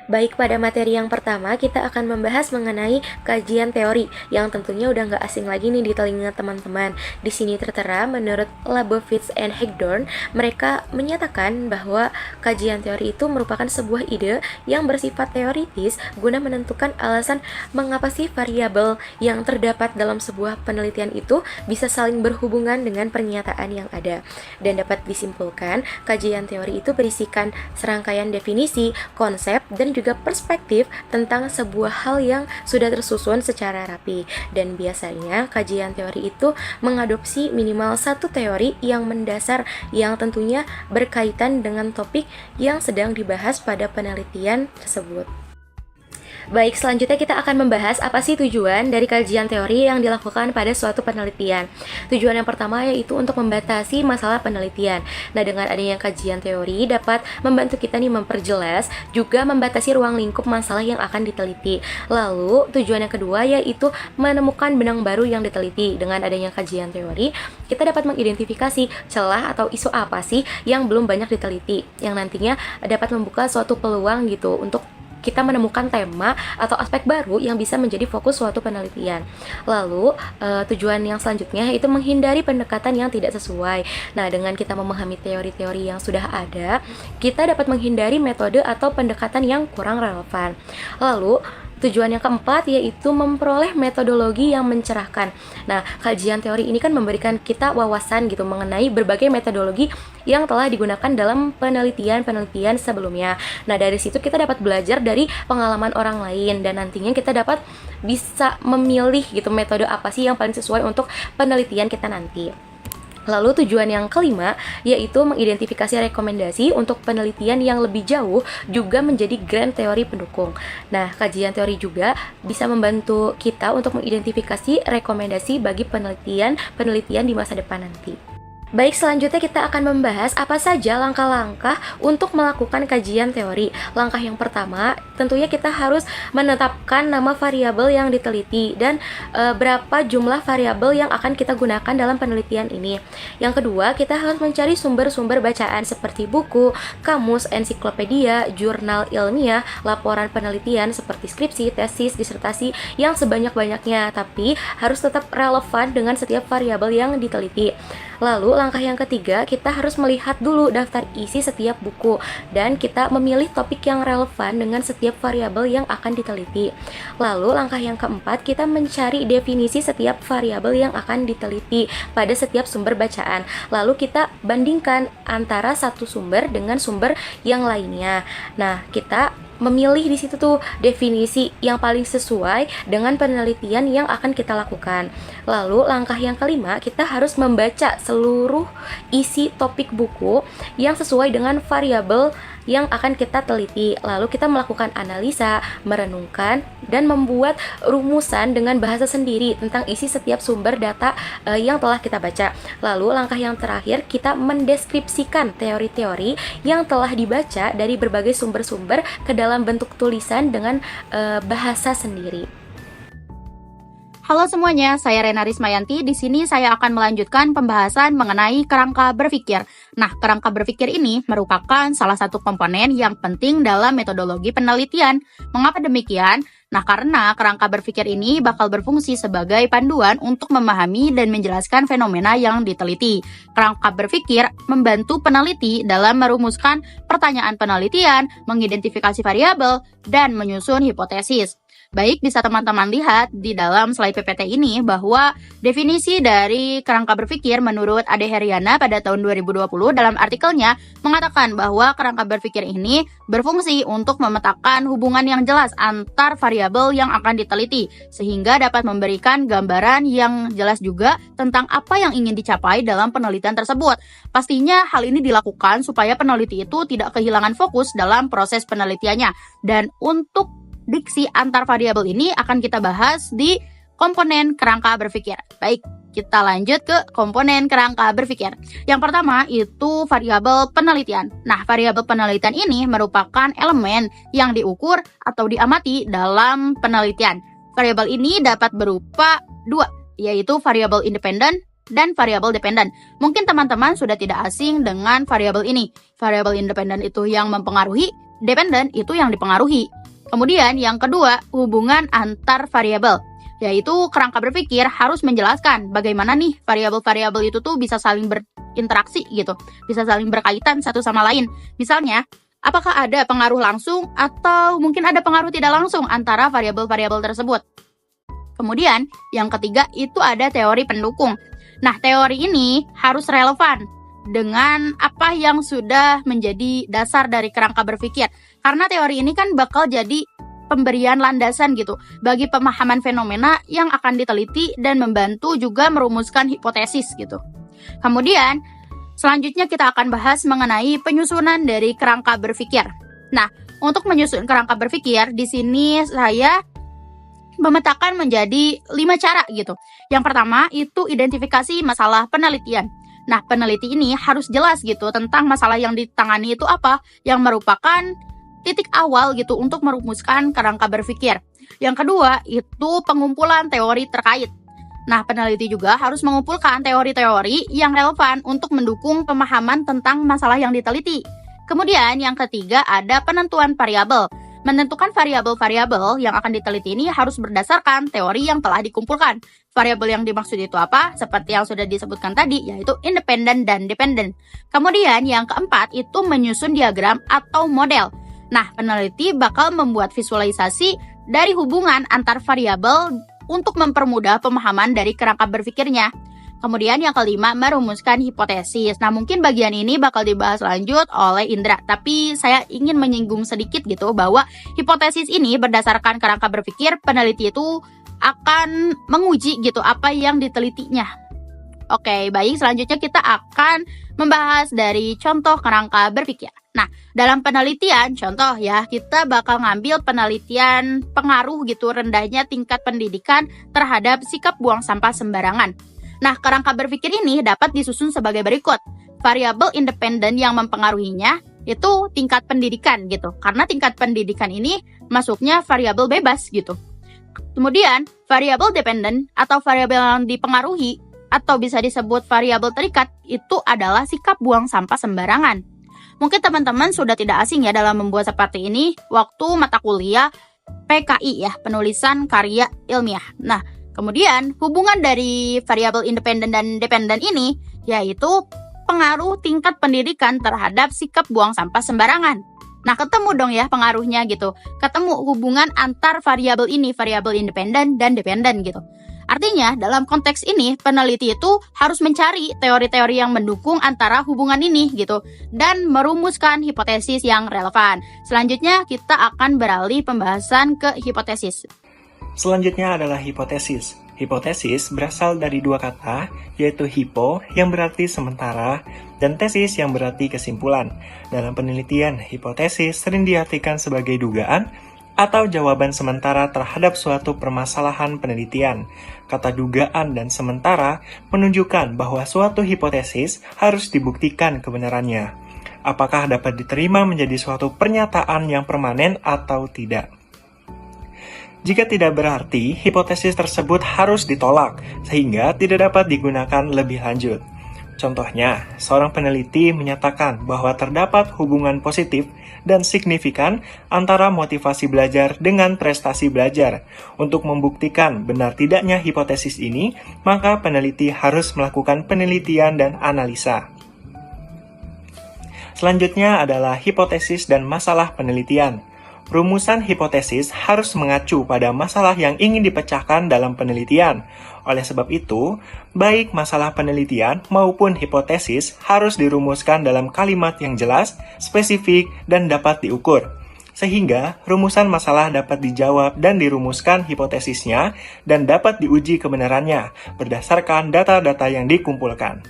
Baik, pada materi yang pertama kita akan membahas mengenai kajian teori yang tentunya udah nggak asing lagi nih di telinga teman-teman. Di sini tertera menurut Labovitz and Hagedorn, mereka menyatakan bahwa kajian teori itu merupakan sebuah ide yang bersifat teoritis guna menentukan alasan mengapa sih variabel yang terdapat dalam sebuah penelitian itu bisa saling berhubungan dengan pernyataan yang ada. Dan dapat disimpulkan, kajian teori itu berisikan serangkaian definisi, konsep, dan juga perspektif tentang sebuah hal yang sudah tersusun secara rapi. Dan biasanya kajian teori itu mengadopsi minimal satu teori yang mendasar yang tentunya berkaitan dengan topik yang sedang dibahas pada penelitian tersebut. Baik, selanjutnya kita akan membahas apa sih tujuan dari kajian teori yang dilakukan pada suatu penelitian. Tujuan yang pertama yaitu untuk membatasi masalah penelitian. Nah, dengan adanya kajian teori dapat membantu kita nih memperjelas, juga membatasi ruang lingkup masalah yang akan diteliti. Lalu, tujuan yang kedua yaitu menemukan benang baru yang diteliti. Dengan adanya kajian teori, kita dapat mengidentifikasi celah atau isu apa sih yang belum banyak diteliti, yang nantinya dapat membuka suatu peluang gitu untuk kita menemukan tema atau aspek baru yang bisa menjadi fokus suatu penelitian. Lalu, tujuan yang selanjutnya yaitu menghindari pendekatan yang tidak sesuai. Nah, dengan kita memahami teori-teori yang sudah ada, kita dapat menghindari metode atau pendekatan yang kurang relevan. Lalu, tujuan yang keempat yaitu memperoleh metodologi yang mencerahkan. Nah, kajian teori ini kan memberikan kita wawasan gitu mengenai berbagai metodologi yang telah digunakan dalam penelitian-penelitian sebelumnya. Nah, dari situ kita dapat belajar dari pengalaman orang lain dan nantinya kita dapat bisa memilih gitu metode apa sih yang paling sesuai untuk penelitian kita nanti. Lalu tujuan yang kelima yaitu mengidentifikasi rekomendasi untuk penelitian yang lebih jauh juga menjadi grand teori pendukung. Nah, kajian teori juga bisa membantu kita untuk mengidentifikasi rekomendasi bagi penelitian di masa depan nanti. Baik, selanjutnya kita akan membahas apa saja langkah-langkah untuk melakukan kajian teori. Langkah yang pertama, tentunya kita harus menetapkan nama variabel yang diteliti dan berapa jumlah variabel yang akan kita gunakan dalam penelitian ini. Yang kedua, kita harus mencari sumber-sumber bacaan seperti buku, kamus, ensiklopedia, jurnal ilmiah, laporan penelitian seperti skripsi, tesis, disertasi yang sebanyak-banyaknya, tapi harus tetap relevan dengan setiap variabel yang diteliti. Lalu langkah yang ketiga, kita harus melihat dulu daftar isi setiap buku dan kita memilih topik yang relevan dengan setiap variabel yang akan diteliti. Lalu langkah yang keempat, kita mencari definisi setiap variabel yang akan diteliti pada setiap sumber bacaan. Lalu kita bandingkan antara satu sumber dengan sumber yang lainnya. Nah, kita memilih di situ tuh definisi yang paling sesuai dengan penelitian yang akan kita lakukan. Lalu langkah yang kelima, kita harus membaca seluruh isi topik buku yang sesuai dengan variabel yang akan kita teliti. Lalu kita melakukan analisa, merenungkan, dan membuat rumusan dengan bahasa sendiri tentang isi setiap sumber data yang telah kita baca. Lalu langkah yang terakhir, kita mendeskripsikan teori-teori yang telah dibaca dari berbagai sumber-sumber ke dalam bentuk tulisan dengan bahasa sendiri. Halo semuanya, saya Rena Rismayanti. Di sini saya akan melanjutkan pembahasan mengenai kerangka berpikir. Nah, kerangka berpikir ini merupakan salah satu komponen yang penting dalam metodologi penelitian. Mengapa demikian? Nah, karena kerangka berpikir ini bakal berfungsi sebagai panduan untuk memahami dan menjelaskan fenomena yang diteliti. Kerangka berpikir membantu peneliti dalam merumuskan pertanyaan penelitian, mengidentifikasi variabel, dan menyusun hipotesis. Baik, bisa teman-teman lihat di dalam slide PPT ini bahwa definisi dari kerangka berpikir menurut Ade Heriana pada tahun 2020 dalam artikelnya mengatakan bahwa kerangka berpikir ini berfungsi untuk memetakan hubungan yang jelas antar variabel yang akan diteliti sehingga dapat memberikan gambaran yang jelas juga tentang apa yang ingin dicapai dalam penelitian tersebut. Pastinya hal ini dilakukan supaya peneliti itu tidak kehilangan fokus dalam proses penelitiannya. Dan untuk diksi antar variabel ini akan kita bahas di komponen kerangka berpikir. Baik, kita lanjut ke komponen kerangka berpikir. Yang pertama itu variabel penelitian. Nah, variabel penelitian ini merupakan elemen yang diukur atau diamati dalam penelitian. Variabel ini dapat berupa dua, yaitu variabel independen dan variabel dependen. Mungkin teman-teman sudah tidak asing dengan variabel ini. Variabel independen itu yang mempengaruhi dependen itu yang dipengaruhi. Kemudian yang kedua, hubungan antar variabel, yaitu kerangka berpikir harus menjelaskan bagaimana nih variabel-variabel itu tuh bisa saling berinteraksi gitu, bisa saling berkaitan satu sama lain. Misalnya, apakah ada pengaruh langsung atau mungkin ada pengaruh tidak langsung antara variabel-variabel tersebut. Kemudian, yang ketiga itu ada teori pendukung. Nah, teori ini harus relevan dengan apa yang sudah menjadi dasar dari kerangka berpikir. Karena teori ini kan bakal jadi pemberian landasan gitu bagi pemahaman fenomena yang akan diteliti dan membantu juga merumuskan hipotesis gitu. Kemudian, selanjutnya kita akan bahas mengenai penyusunan dari kerangka berpikir. Nah, untuk menyusun kerangka berpikir, di sini saya memetakan menjadi 5 cara gitu. Yang pertama itu identifikasi masalah penelitian. Nah, peneliti ini harus jelas gitu tentang masalah yang ditangani itu apa, yang merupakan titik awal gitu untuk merumuskan kerangka berpikir. Yang kedua, itu pengumpulan teori terkait. Nah, peneliti juga harus mengumpulkan teori-teori yang relevan untuk mendukung pemahaman tentang masalah yang diteliti. Kemudian, yang ketiga ada penentuan variabel. Menentukan variabel-variabel yang akan diteliti ini harus berdasarkan teori yang telah dikumpulkan. Variabel yang dimaksud itu apa? Seperti yang sudah disebutkan tadi, yaitu independen dan dependen. Kemudian yang keempat itu menyusun diagram atau model. Nah, peneliti bakal membuat visualisasi dari hubungan antar variabel untuk mempermudah pemahaman dari kerangka berpikirnya. Kemudian yang kelima, merumuskan hipotesis. Nah, mungkin bagian ini bakal dibahas lanjut oleh Indra, tapi saya ingin menyinggung sedikit gitu bahwa hipotesis ini berdasarkan kerangka berpikir, peneliti itu akan menguji gitu apa yang ditelitinya. Oke, baik, selanjutnya kita akan membahas dari contoh kerangka berpikir. Nah, dalam penelitian, contoh ya, kita bakal ngambil penelitian pengaruh gitu rendahnya tingkat pendidikan terhadap sikap buang sampah sembarangan. Nah, kerangka berpikir ini dapat disusun sebagai berikut. Variabel independen yang mempengaruhinya itu tingkat pendidikan gitu. Karena tingkat pendidikan ini masuknya variabel bebas gitu. Kemudian, variabel dependen atau variabel yang dipengaruhi atau bisa disebut variabel terikat itu adalah sikap buang sampah sembarangan. Mungkin teman-teman sudah tidak asing ya dalam membuat seperti ini waktu mata kuliah PKI ya, penulisan karya ilmiah. Nah, kemudian, hubungan dari variabel independen dan dependen ini yaitu pengaruh tingkat pendidikan terhadap sikap buang sampah sembarangan. Nah, ketemu dong ya pengaruhnya gitu. Ketemu hubungan antar variabel ini, variabel independen dan dependen gitu. Artinya, dalam konteks ini, peneliti itu harus mencari teori-teori yang mendukung antara hubungan ini gitu dan merumuskan hipotesis yang relevan. Selanjutnya, kita akan beralih pembahasan ke hipotesis. Selanjutnya adalah hipotesis. Hipotesis berasal dari dua kata, yaitu hypo yang berarti sementara dan tesis yang berarti kesimpulan. Dalam penelitian, hipotesis sering diartikan sebagai dugaan atau jawaban sementara terhadap suatu permasalahan penelitian. Kata dugaan dan sementara menunjukkan bahwa suatu hipotesis harus dibuktikan kebenarannya. Apakah dapat diterima menjadi suatu pernyataan yang permanen atau tidak? Jika tidak berarti, hipotesis tersebut harus ditolak, sehingga tidak dapat digunakan lebih lanjut. Contohnya, seorang peneliti menyatakan bahwa terdapat hubungan positif dan signifikan antara motivasi belajar dengan prestasi belajar. Untuk membuktikan benar tidaknya hipotesis ini, maka peneliti harus melakukan penelitian dan analisa. Selanjutnya adalah hipotesis dan masalah penelitian. Rumusan hipotesis harus mengacu pada masalah yang ingin dipecahkan dalam penelitian. Oleh sebab itu, baik masalah penelitian maupun hipotesis harus dirumuskan dalam kalimat yang jelas, spesifik, dan dapat diukur. Sehingga, rumusan masalah dapat dijawab dan dirumuskan hipotesisnya dan dapat diuji kebenarannya berdasarkan data-data yang dikumpulkan.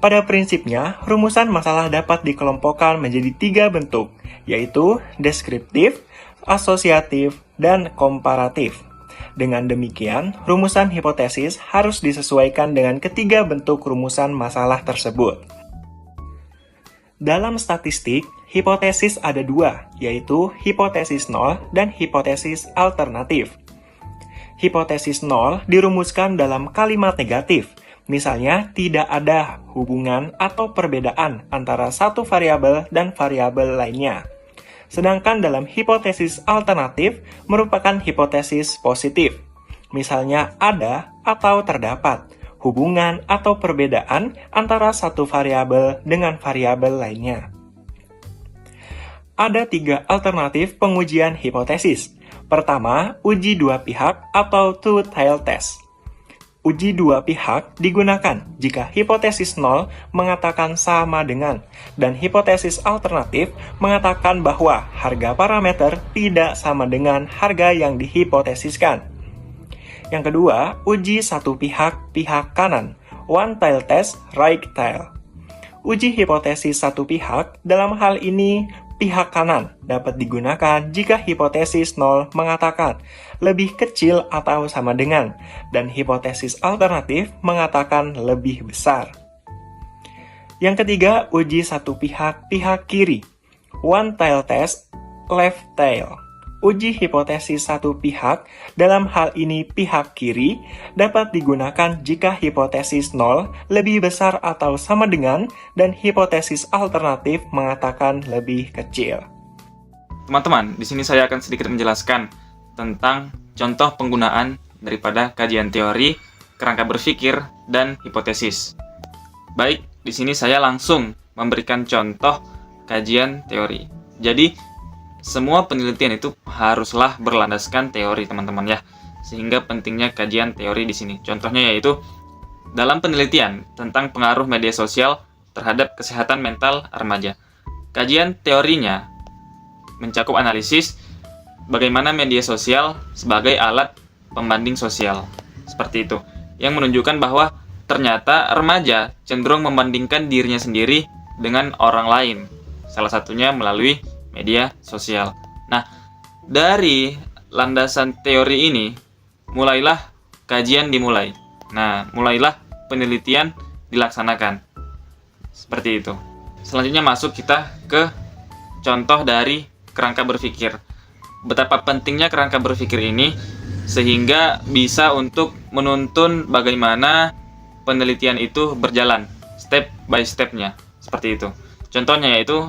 Pada prinsipnya, rumusan masalah dapat dikelompokkan menjadi 3 bentuk, yaitu deskriptif, asosiatif, dan komparatif. Dengan demikian, rumusan hipotesis harus disesuaikan dengan ketiga bentuk rumusan masalah tersebut. Dalam statistik, hipotesis ada 2, yaitu hipotesis nol dan hipotesis alternatif. Hipotesis nol dirumuskan dalam kalimat negatif. Misalnya, tidak ada hubungan atau perbedaan antara satu variabel dan variabel lainnya. Sedangkan dalam hipotesis alternatif merupakan hipotesis positif. Misalnya ada atau terdapat hubungan atau perbedaan antara satu variabel dengan variabel lainnya. Ada 3 alternatif pengujian hipotesis. Pertama, uji dua pihak atau two-tailed test. Uji dua pihak digunakan jika hipotesis 0 mengatakan sama dengan, dan hipotesis alternatif mengatakan bahwa harga parameter tidak sama dengan harga yang dihipotesiskan. Yang kedua, uji satu pihak kanan, one-tailed test, right tail. Uji hipotesis satu pihak, dalam hal ini pihak kanan dapat digunakan jika hipotesis 0 mengatakan lebih kecil atau sama dengan, dan hipotesis alternatif mengatakan lebih besar. Yang ketiga, uji satu pihak kiri, one tail test, left tail. Uji hipotesis satu pihak, dalam hal ini pihak kiri, dapat digunakan jika hipotesis 0 lebih besar atau sama dengan, dan hipotesis alternatif mengatakan lebih kecil. Teman-teman, di sini saya akan sedikit menjelaskan tentang contoh penggunaan daripada kajian teori, kerangka berpikir, dan hipotesis. Baik, di sini saya langsung memberikan contoh kajian teori. Jadi, semua penelitian itu haruslah berlandaskan teori, teman-teman ya. Sehingga pentingnya kajian teori di sini. Contohnya yaitu dalam penelitian tentang pengaruh media sosial terhadap kesehatan mental remaja. Kajian teorinya mencakup analisis bagaimana media sosial sebagai alat pembanding sosial. Seperti itu. Yang menunjukkan bahwa ternyata remaja cenderung membandingkan dirinya sendiri dengan orang lain. Salah satunya melalui media sosial. Nah, dari landasan teori ini, mulailah kajian dimulai. Nah, mulailah penelitian dilaksanakan. Seperti itu. Selanjutnya masuk kita ke contoh dari kerangka berpikir. Betapa pentingnya kerangka berpikir ini, sehingga bisa untuk menuntun bagaimana penelitian itu berjalan, step by step-nya. Seperti itu. Contohnya yaitu,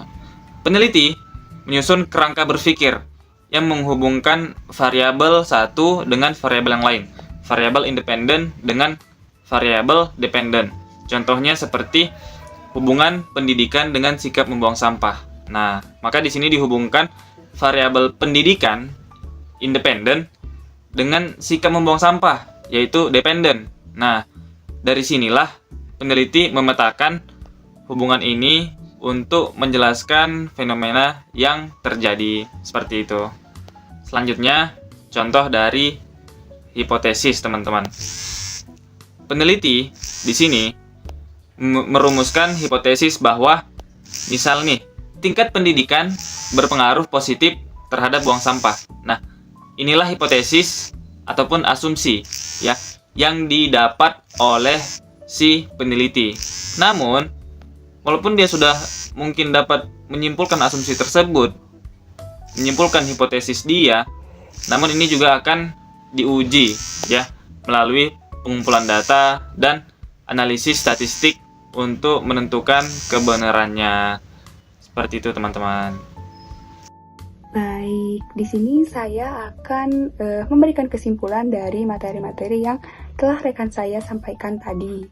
peneliti menyusun kerangka berpikir yang menghubungkan variabel satu dengan variabel yang lain, variabel independen dengan variabel dependen. Contohnya seperti hubungan pendidikan dengan sikap membuang sampah. Nah, maka di sini dihubungkan variabel pendidikan independen dengan sikap membuang sampah, yaitu dependen. Nah, dari sinilah peneliti memetakan hubungan ini untuk menjelaskan fenomena yang terjadi seperti itu. Selanjutnya, contoh dari hipotesis, teman-teman. Peneliti di sini merumuskan hipotesis bahwa misal nih, tingkat pendidikan berpengaruh positif terhadap buang sampah. Nah, inilah hipotesis ataupun asumsi ya yang didapat oleh si peneliti. Namun, walaupun dia sudah mungkin dapat menyimpulkan asumsi tersebut, menyimpulkan hipotesis dia, namun ini juga akan diuji ya melalui pengumpulan data dan analisis statistik untuk menentukan kebenarannya. Seperti itu, teman-teman. Baik, di sini saya akan memberikan kesimpulan dari materi-materi yang telah rekan saya sampaikan tadi.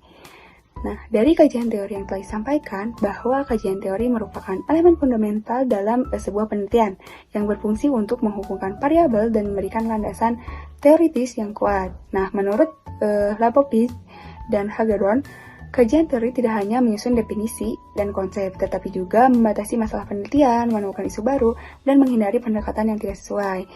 Nah, dari kajian teori yang telah disampaikan, bahwa kajian teori merupakan elemen fundamental dalam sebuah penelitian yang berfungsi untuk menghubungkan variabel dan memberikan landasan teoritis yang kuat. Nah, menurut Labovitz dan Hagedorn, kajian teori tidak hanya menyusun definisi dan konsep, tetapi juga membatasi masalah penelitian, menemukan isu baru, dan menghindari pendekatan yang tidak sesuai.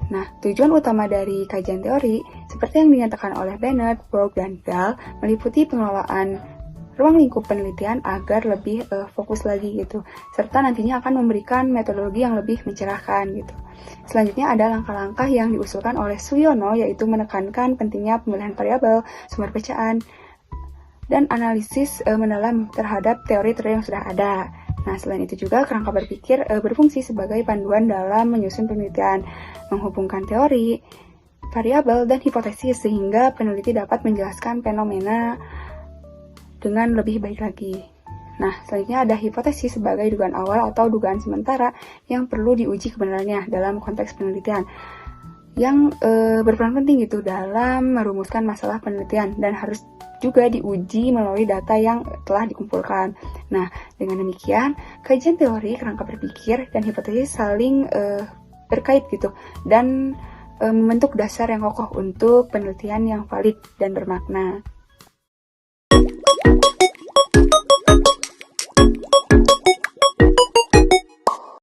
Nah, tujuan utama dari kajian teori, seperti yang dinyatakan oleh Bennett, Brock, dan Gall, meliputi pengelolaan ruang lingkup penelitian agar lebih fokus lagi gitu, serta nantinya akan memberikan metodologi yang lebih mencerahkan gitu. Selanjutnya ada langkah-langkah yang diusulkan oleh Suyono, yaitu menekankan pentingnya pemilihan variabel, sumber bacaan, dan analisis mendalam terhadap teori-teori yang sudah ada. Nah, selain itu juga kerangka berpikir berfungsi sebagai panduan dalam menyusun penelitian, menghubungkan teori, variabel, dan hipotesis sehingga peneliti dapat menjelaskan fenomena dengan lebih baik lagi. Nah, selanjutnya ada hipotesis sebagai dugaan awal atau dugaan sementara yang perlu diuji kebenarannya dalam konteks penelitian, yang berperan penting gitu dalam merumuskan masalah penelitian dan harus juga diuji melalui data yang telah dikumpulkan. Nah, dengan demikian, kajian teori, kerangka berpikir, dan hipotesis saling terkait gitu dan membentuk dasar yang kokoh untuk penelitian yang valid dan bermakna.